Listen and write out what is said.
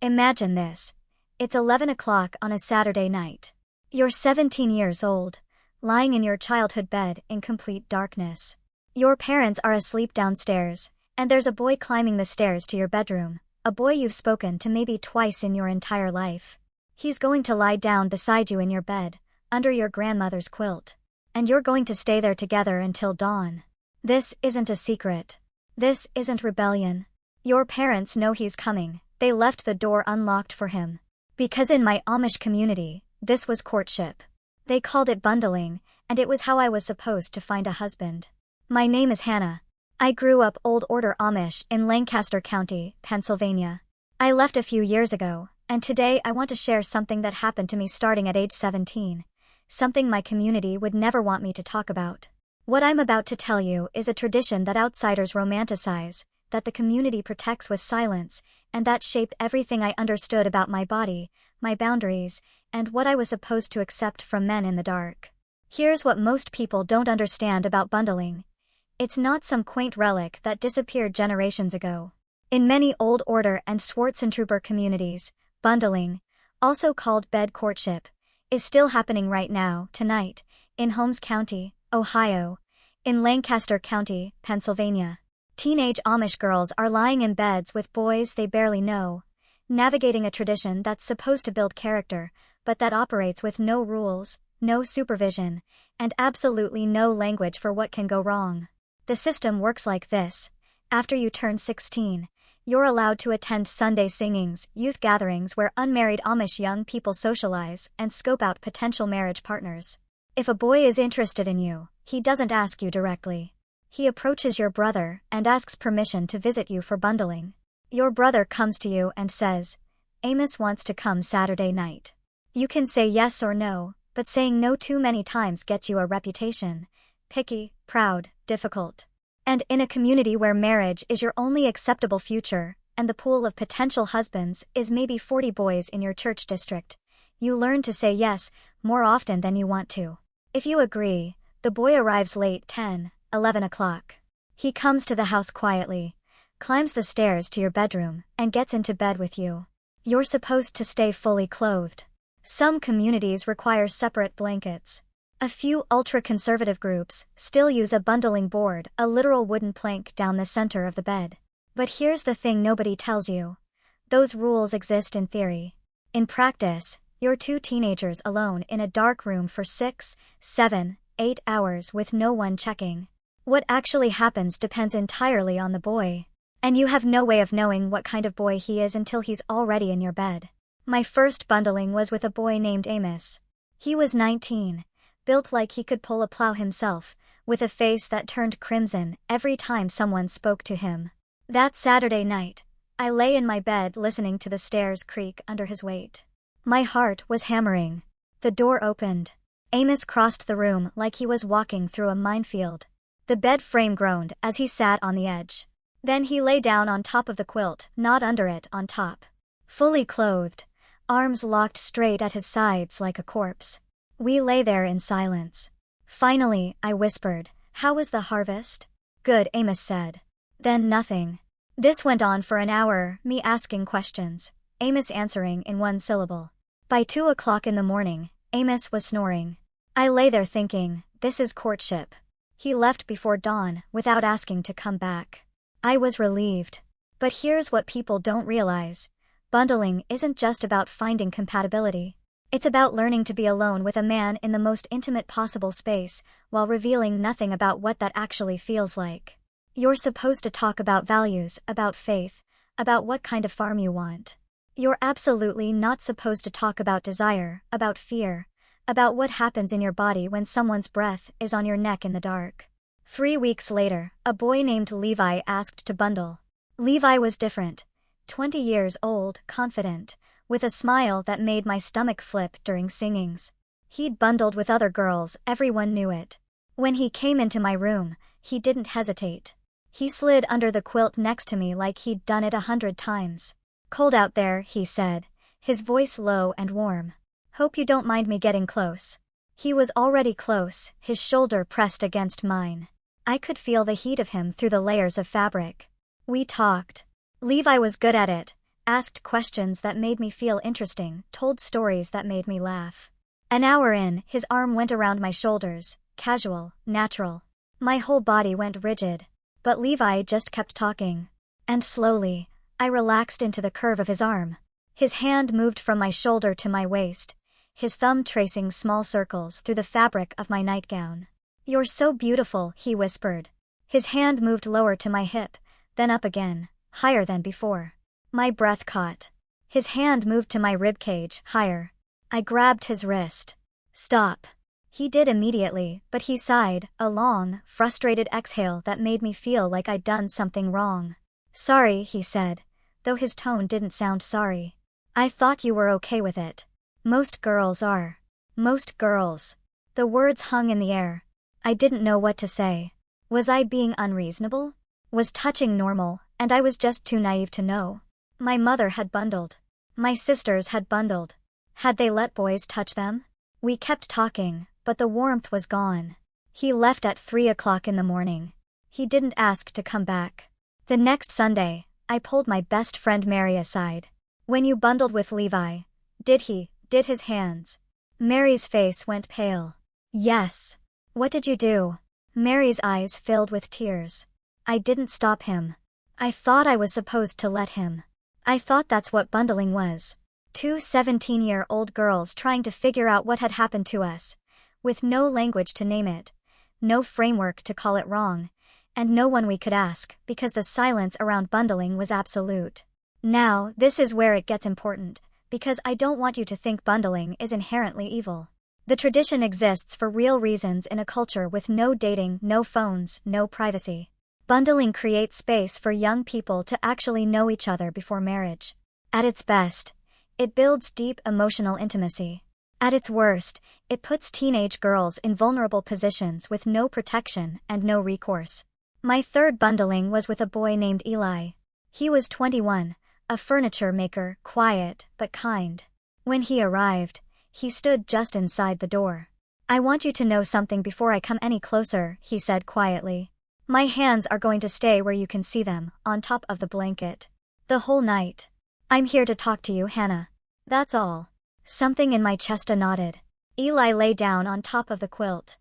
Imagine this. It's 11 o'clock on a Saturday night. You're 17 years old, lying in your childhood bed in complete darkness. Your parents are asleep downstairs, and there's a boy climbing the stairs to your bedroom, a boy you've spoken to maybe twice in your entire life. He's going to lie down beside you in your bed, under your grandmother's quilt. And you're going to stay there together until dawn. This isn't a secret. This isn't rebellion. Your parents know he's coming. They left the door unlocked for him. Because in my Amish community, this was courtship. They called it bundling, and it was how I was supposed to find a husband. My name is Hannah. I grew up Old Order Amish in Lancaster County, Pennsylvania. I left a few years ago, and today I want to share something that happened to me starting at age 17. Something my community would never want me to talk about. What I'm about to tell you is a tradition that outsiders romanticize, that the community protects with silence, and that shaped everything I understood about my body, my boundaries, and what I was supposed to accept from men in the dark. Here's what most people don't understand about bundling. It's not some quaint relic that disappeared generations ago. In many Old Order and Schwarzentrooper communities, bundling, also called bed courtship, is still happening right now, tonight, in Holmes County, Ohio, in Lancaster County, Pennsylvania. Teenage Amish girls are lying in beds with boys they barely know, navigating a tradition that's supposed to build character, but that operates with no rules, no supervision, and absolutely no language for what can go wrong. The system works like this. After you turn 16, you're allowed to attend Sunday singings, youth gatherings where unmarried Amish young people socialize and scope out potential marriage partners. If a boy is interested in you, he doesn't ask you directly. He approaches your brother and asks permission to visit you for bundling. Your brother comes to you and says, "Amos wants to come Saturday night." You can say yes or no, but saying no too many times gets you a reputation. Picky, proud, difficult. And in a community where marriage is your only acceptable future, and the pool of potential husbands is maybe 40 boys in your church district, you learn to say yes more often than you want to. If you agree, the boy arrives late 10, 11 o'clock. He comes to the house quietly, climbs the stairs to your bedroom, and gets into bed with you. You're supposed to stay fully clothed. Some communities require separate blankets. A few ultra-conservative groups still use a bundling board, a literal wooden plank down the center of the bed. But here's the thing nobody tells you. Those rules exist in theory. In practice, you're two teenagers alone in a dark room for 6, 7, 8 hours with no one checking. What actually happens depends entirely on the boy. And you have no way of knowing what kind of boy he is until he's already in your bed. My first bundling was with a boy named Amos. He was 19. Built like he could pull a plow himself, with a face that turned crimson every time someone spoke to him. That Saturday night, I lay in my bed listening to the stairs creak under his weight. My heart was hammering. The door opened. Amos crossed the room like he was walking through a minefield. The bed frame groaned as he sat on the edge. Then he lay down on top of the quilt, not under it, on top. Fully clothed, arms locked straight at his sides like a corpse. We lay there in silence. Finally, I whispered, "How was the harvest?" "Good," Amos said. Then nothing. This went on for an hour, me asking questions, Amos answering in one syllable. By 2 o'clock in the morning, Amos was snoring. I lay there thinking, this is courtship. He left before dawn, without asking to come back. I was relieved. But here's what people don't realize. Bundling isn't just about finding compatibility. It's about learning to be alone with a man in the most intimate possible space, while revealing nothing about what that actually feels like. You're supposed to talk about values, about faith, about what kind of farm you want. You're absolutely not supposed to talk about desire, about fear, about what happens in your body when someone's breath is on your neck in the dark. 3 weeks later, a boy named Levi asked to bundle. Levi was different. 20 years old, confident, with a smile that made my stomach flip during singings. He'd bundled with other girls, everyone knew it. When he came into my room, he didn't hesitate. He slid under the quilt next to me like he'd done it 100 times. "Cold out there," he said, his voice low and warm. "Hope you don't mind me getting close." He was already close, his shoulder pressed against mine. I could feel the heat of him through the layers of fabric. We talked. Levi was good at it, asked questions that made me feel interesting, told stories that made me laugh. An hour in, his arm went around my shoulders, casual, natural. My whole body went rigid. But Levi just kept talking. And slowly, I relaxed into the curve of his arm. His hand moved from my shoulder to my waist, his thumb tracing small circles through the fabric of my nightgown. "You're so beautiful," he whispered. His hand moved lower to my hip, then up again, higher than before. My breath caught. His hand moved to my ribcage, higher. I grabbed his wrist. "Stop." He did immediately, but he sighed, a long, frustrated exhale that made me feel like I'd done something wrong. "Sorry," he said, though his tone didn't sound sorry. "I thought you were okay with it. Most girls are. Most girls." The words hung in the air. I didn't know what to say. Was I being unreasonable? Was touching normal, and I was just too naive to know? My mother had bundled. My sisters had bundled. Had they let boys touch them? We kept talking, but the warmth was gone. He left at 3 o'clock in the morning. He didn't ask to come back. The next Sunday, I pulled my best friend Mary aside. "When you bundled with Levi, did his hands?" Mary's face went pale. "Yes." "What did you do?" Mary's eyes filled with tears. "I didn't stop him. I thought I was supposed to let him. I thought that's what bundling was. Two 17-year-old girls trying to figure out what had happened to us, with no language to name it, no framework to call it wrong, and no one we could ask, because the silence around bundling was absolute. Now, this is where it gets important, because I don't want you to think bundling is inherently evil. The tradition exists for real reasons in a culture with no dating, no phones, no privacy. Bundling creates space for young people to actually know each other before marriage. At its best, it builds deep emotional intimacy. At its worst, it puts teenage girls in vulnerable positions with no protection and no recourse. My third bundling was with a boy named Eli. He was 21, a furniture maker, quiet but kind. When he arrived, he stood just inside the door. "I want you to know something before I come any closer," he said quietly. "My hands are going to stay where you can see them, on top of the blanket. The whole night. I'm here to talk to you, Hannah. That's all." Something in my chest nodded. Eli lay down on top of the quilt.